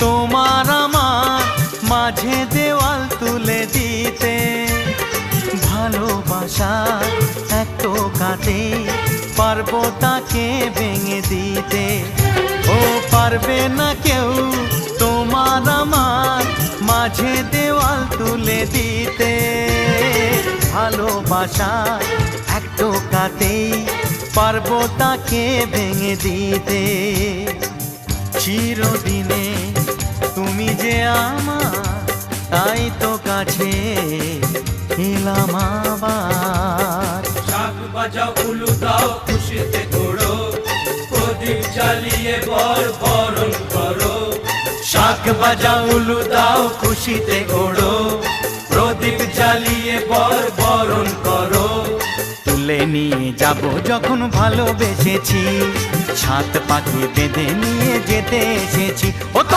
তোমার আমার মাঝে দেওয়াল তুলে দিতে। ভালোবাসা এক টোকাতে পারবো তাকে ভেঙে দিতে। ও পারবে না কেউ তোমার আমার মাঝে দেওয়াল তুলে দিতে। ভালোবাসা এক টোকাতেই পারবো তাকে ভেঙে দিতে। চিরদিনে তুমি যে আমার, তাই তো কাছে এলাম আবার। শাক বাজাও উলু দাও খুশিতে ঘোড়ো, প্রদীপ জ্বালিয়ে বরণ করো। শাক বাজাও উলু দাও খুশিতে ঘোড়ো, প্রদীপ জ্বালিয়ে বরণ করো। তুলে নিয়ে যাব যখন ভালোবেসেছি, ছাদ পাখি বেঁধে নিয়ে যেতে এসেছি। ও তো